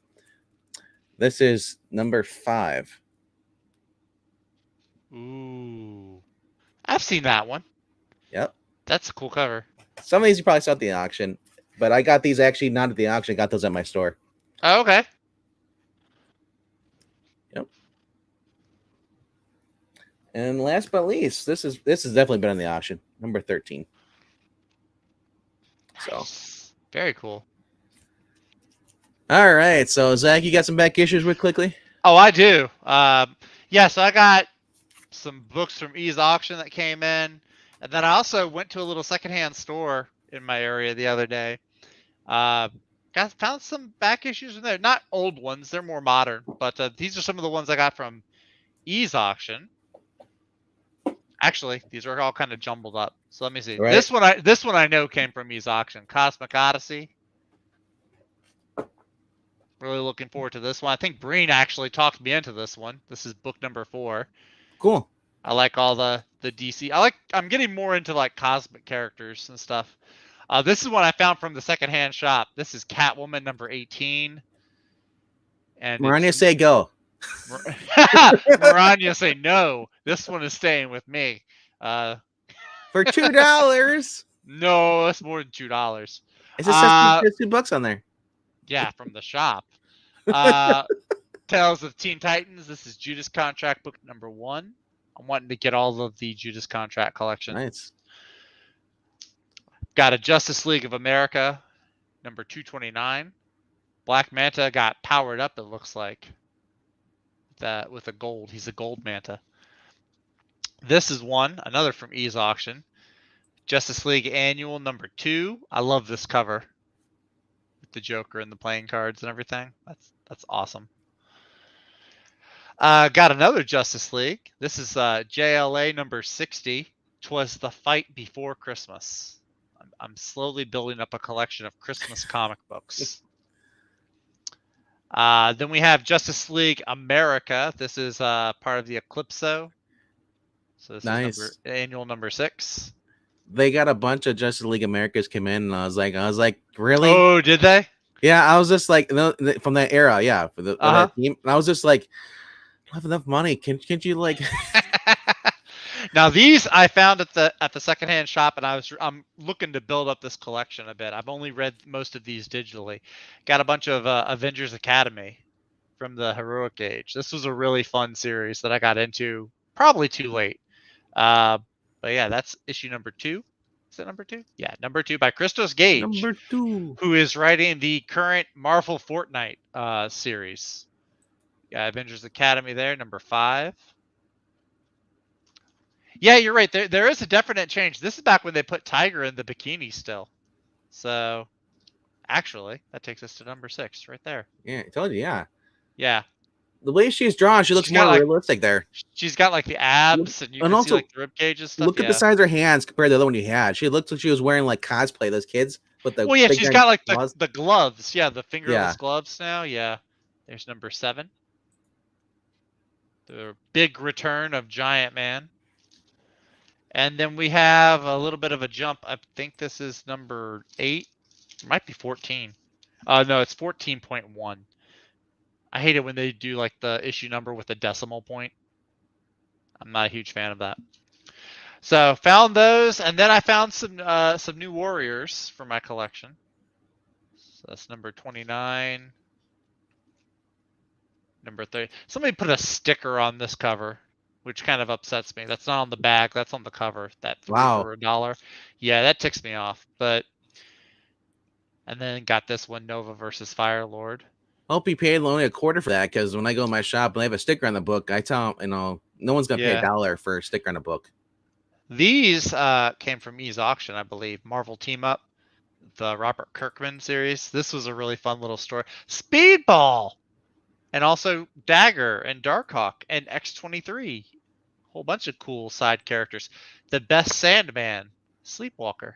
This is number 5. Ooh, I've seen that one. Yep, that's a cool cover. Some of these you probably saw at the auction, but I got these actually not at the auction. I got those at my store. Oh, okay. Yep. And last but least, this has definitely been in the auction. Number 13. So very cool. All right, so Zach, you got some back issues real quickly? Oh, I do. Yeah, so I got some books from E's auction that came in, and then I also went to a little secondhand store in my area the other day. Found some back issues in there. Not old ones; they're more modern. But these are some of the ones I got from E's auction. Actually, these are all kind of jumbled up. So let me see. Right. This one I know came from E's auction. Cosmic Odyssey. Really looking forward to this one. I think Breen actually talked me into this one. This is book number 4. Cool. I like all the DC. I'm getting more into like cosmic characters and stuff. This is one I found from the secondhand shop. This is Catwoman number 18. And Maranya say go. Maranya say no. This one is staying with me. For $2. No, that's more than $2. It just says $2 on there. Yeah, from the shop. Tales of Teen Titans. This is Judas Contract book number 1. I'm wanting to get all of the Judas Contract collection. Nice. Got a Justice League of America number 229. Black Manta got powered up, it looks like. That with a gold. He's a gold Manta. This is another from E's auction. Justice League Annual number 2. I love this cover. The Joker and the playing cards and everything. That's awesome. Got another Justice League. This is JLA number 60. 'Twas the Fight Before Christmas. I'm slowly building up a collection of Christmas comic books. Then we have Justice League America. This is part of the Eclipso. So this is annual number 6. They got a bunch of Justice League Americas come in, and I was like, really? Oh, did they? Yeah, I was just like, from that era, yeah, for that team. And I was just like, I don't have enough money. Can't you like? Now these I found at the secondhand shop, and I'm looking to build up this collection a bit. I've only read most of these digitally. Got a bunch of Avengers Academy from the Heroic Age. This was a really fun series that I got into probably too late. But yeah, that's issue number 2. Is it number 2? Yeah, number 2 by Christos Gage. Number 2. Who is writing the current Marvel Fortnite series. Yeah, Avengers Academy there, number 5. Yeah, you're right. There is a definite change. This is back when they put Tiger in the bikini still. So, actually, that takes us to number 6 right there. Yeah, I told you, yeah. Yeah. the way she's drawn, she looks more realistic there. She's got like the abs, and you can see like the rib cage and stuff. Look at the size of her hands compared to the other one you had. She looked like she was wearing like cosplay. Those kids with the she's got like the gloves. Yeah, the fingerless gloves now. Yeah, there's number 7. The big return of Giant Man. And then we have a little bit of a jump. I think this is number 8. It might be 14. No, it's 14.1. I hate it when they do like the issue number with a decimal point. I'm not a huge fan of that. So found those, and then I found some new warriors for my collection. So that's number 29. Number 30. Somebody put a sticker on this cover, which kind of upsets me. That's not on the bag. That's on the cover. That for $1. Yeah, that ticks me off. And then got this one, Nova versus Firelord. Hope he paid only $0.25 for that, because when I go in my shop and I have a sticker on the book, I tell him, no one's gonna pay $1 for a sticker on a book. These came from E's auction, I believe. Marvel Team Up, the Robert Kirkman series. This was a really fun little story. Speedball, and also Dagger and Darkhawk and X-23. Whole bunch of cool side characters. The Best Sandman, Sleepwalker.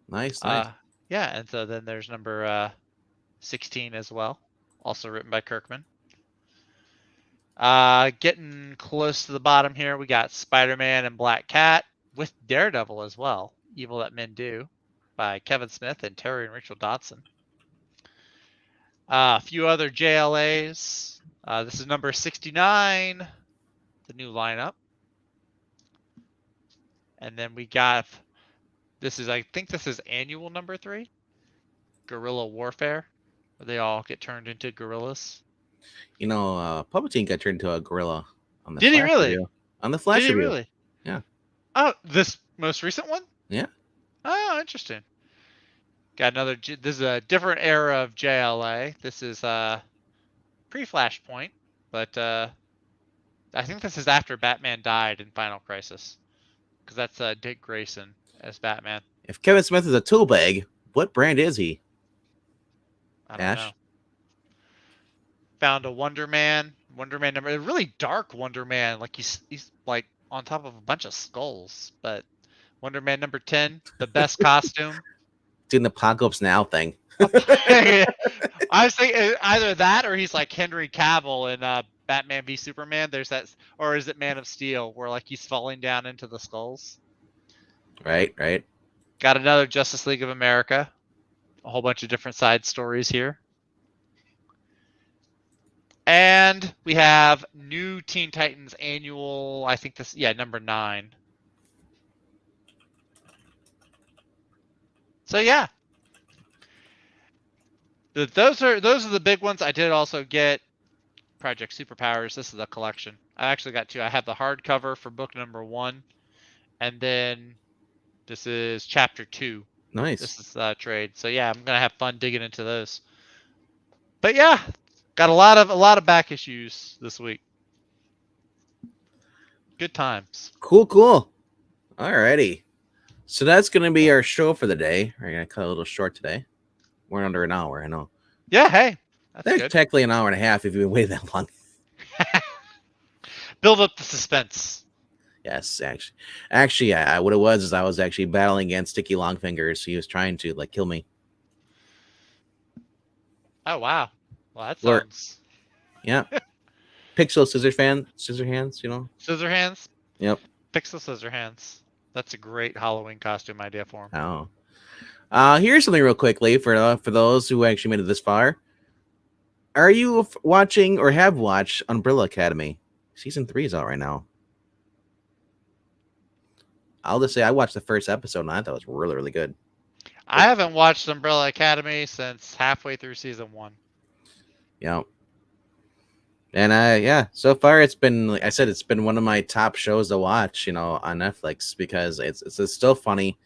Nice. Yeah, and so then there's number 16 as well, also written by Kirkman. Getting close to the bottom here, we got Spider-Man and Black Cat with Daredevil as well. Evil That Men Do by Kevin Smith and Terry and Rachel Dodson. A few other JLAs. This is number 69, the new lineup. And then we got, I think this is annual number 3, Guerrilla Warfare, where they all get turned into gorillas. Palpatine got turned into a gorilla on the Did he really? Review. On the Flash Did review. He really? Yeah. Oh, this most recent one? Yeah. Oh, interesting. Got another. This is a different era of JLA. This is pre-Flashpoint, but I think this is after Batman died in Final Crisis, because that's Dick Grayson as Batman. If Kevin Smith is a tool bag, what brand is he? I don't know. Found a Wonder Man number, a really dark Wonder Man, like he's like on top of a bunch of skulls. But Wonder Man number 10, the best costume. Doing the Apocalypse Now thing. I was thinking either that or he's like Henry Cavill in Batman v Superman. There's that, or is it Man of Steel, where like he's falling down into the skulls? Right. Got another Justice League of America. A whole bunch of different side stories here. And we have new Teen Titans annual, I think number 9. So yeah. Those are the big ones. I did also get Project Superpowers. This is a collection. I actually got 2. I have the hardcover for book number 1, and then this is chapter 2. Nice. This is trade. So yeah, I'm gonna have fun digging into those. But yeah, got a lot of back issues this week. Good times. Cool. Alrighty. So that's gonna be our show for the day. We're gonna cut a little short today. We're under an hour, I know. Yeah, hey. That's good. Technically an hour and a half if you've been waiting that long. Build up the suspense. Yes, actually, what it was is I was actually battling against Sticky Longfingers. He was trying to kill me. Oh wow! Well, that sounds. Yeah. Pixel scissor hands. Scissor hands. Yep. Pixel scissor hands. That's a great Halloween costume idea for him. Oh. Here's something real quickly for those who actually made it this far. Are you watching or have watched Umbrella Academy? Season 3 is out right now. I'll just say I watched the first episode and I thought it was really, really good. I haven't watched Umbrella Academy since halfway through season 1. Yeah. And so far it's been, like I said, it's been one of my top shows to watch, on Netflix, because it's still funny.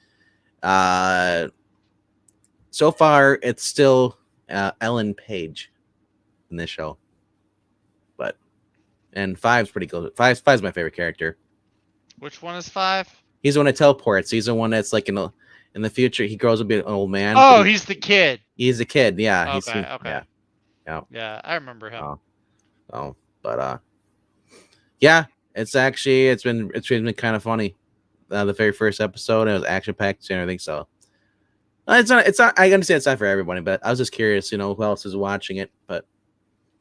So far it's still Ellen Page in this show. And 5's pretty cool. 5's my favorite character. Which one is 5? He's the one that teleports. He's the one that's like in the future. He grows up to be an old man. Oh, he's the kid. He's the kid. Yeah. Okay. Yeah, I remember him. So, but yeah, it's been kind of funny. The very first episode, it was action packed and everything. So it's not. I understand it's not for everybody, but I was just curious, who else is watching it. But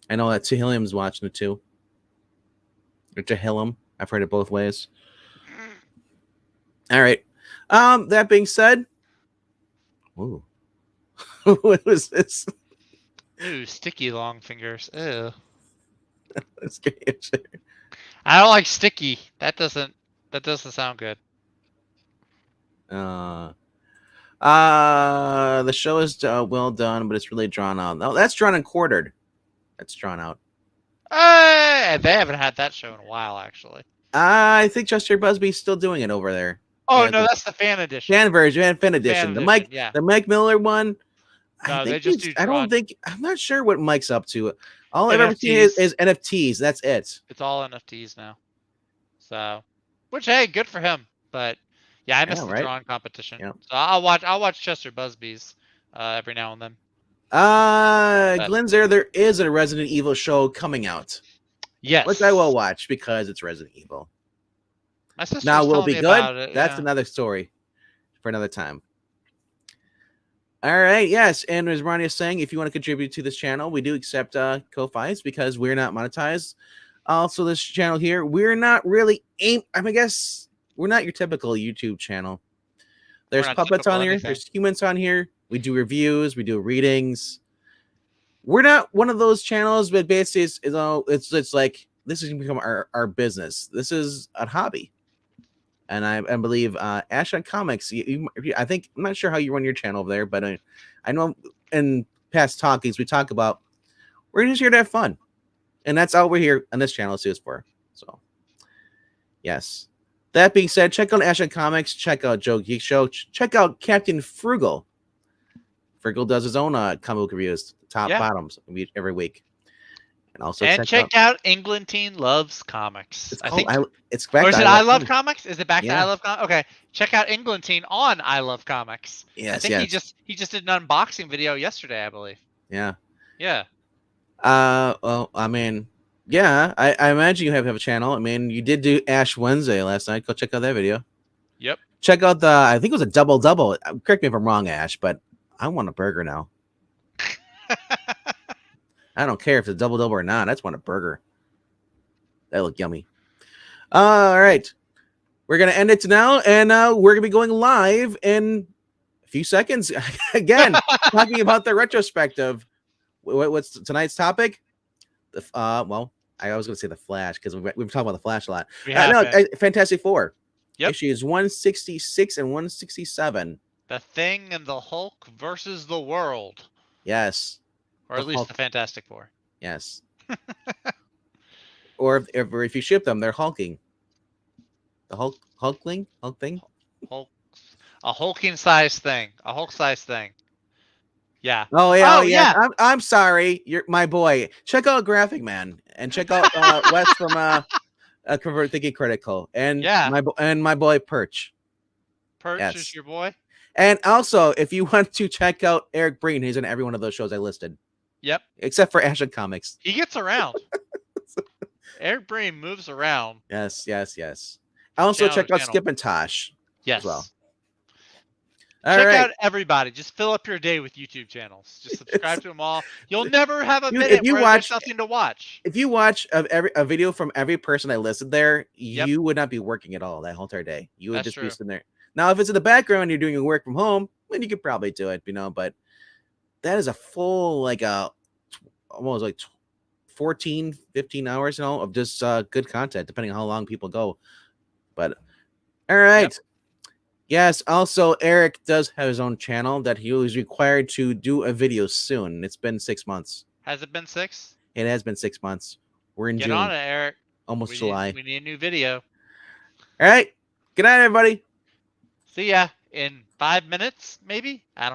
I know that Tehillim's watching it too. Or Tehillim, I've heard it both ways. All right. That being said, ooh, what was this? Ooh, sticky long fingers. Ew. It's I don't like sticky. That doesn't sound good. The show is well done, but it's really drawn out. No, that's drawn and quartered. That's drawn out. They haven't had that show in a while, actually. I think Chester Busby's still doing it over there. Oh no, that's the fan edition. Fan version, fan edition. The Mike Miller one. No, I'm not sure what Mike's up to. All I've ever seen is NFTs. That's it. It's all NFTs now. So, which hey, good for him. But yeah, I miss the drawing competition. Yeah. So I'll watch Chester Busby's every now and then. Glenn's there is a Resident Evil show coming out. Yes. Which I will watch because it's Resident Evil. My sister now will be good. It, That's another story for another time. All right, yes, and as Ronnie is saying, if you want to contribute to this channel, we do accept Ko-Fis because we're not monetized. Also, this channel here, we're not really I guess we're not your typical YouTube channel. There's puppets on here. There's humans on here. We do reviews. We do readings. We're not one of those channels, but basically, it's like this is going to become our business. This is a hobby. And I believe Ash on Comics, I think, I'm not sure how you run your channel over there, but I know in past talkings, we talk about we're just here to have fun. And that's all we're here on this channel is for. So, yes. That being said, check out Ash on Comics. Check out Joe Geek Show. Check out Captain Frugal. Frugal does his own comic book reviews, bottoms, every week. And also check out England Teen Loves Comics. It's back. Or is it I Love Comics? Is it back to I Love Comics? Okay, check out England Teen on I Love Comics. Yes, I think he just did an unboxing video yesterday, I believe. Yeah. Yeah. Well, I mean, yeah, I imagine you have a channel. I mean, you did do Ash Wednesday last night. Go check out that video. Yep. Check out I think it was a double. Correct me if I'm wrong, Ash, but I want a burger now. I don't care if it's a double or not. I just want a burger. That look yummy. All right. We're going to end it now, and we're going to be going live in a few seconds. Again, talking about the retrospective. What's tonight's topic? Well, I was going to say The Flash, because we've been talking about The Flash a lot. Fantastic Four. Yep. Issues 166 and 167. The Thing and the Hulk versus the world. Yes. Or at least the Fantastic Four. Yes. or if you ship them, they're hulking. The Hulk thing? A hulking size thing. A Hulk size thing. Yeah. Oh yeah. I'm sorry. You're my boy. Check out Graphic Man and check out Wes from Convert Thinking Critical and my boy Perch. Perch is your boy. And also, if you want to check out Eric Breen, he's in every one of those shows I listed. Yep. Except for Ash on Comics. He gets around. Eric Breen moves around. Yes. Also, check out Skip and Tosh. Yes. As well. Check out everybody. Just fill up your day with YouTube channels. Just subscribe to them all. You'll never have a minute where there's nothing to watch. If you watch a video from every person I listed there, you would not be working at all that whole entire day. You would just be sitting there. Now, if it's in the background and you're doing your work from home, then you could probably do it, but that is a full, almost 14, 15 hours, of just good content, depending on how long people go. But, all right. Yep. Yes, also, Eric does have his own channel that he was required to do a video soon. It's been 6 months. Has it been 6? It has been 6 months. We're in June. Get on it, Eric. Almost July. We need a new video. All right. Good night, everybody. See ya in 5 minutes, maybe? I don't know.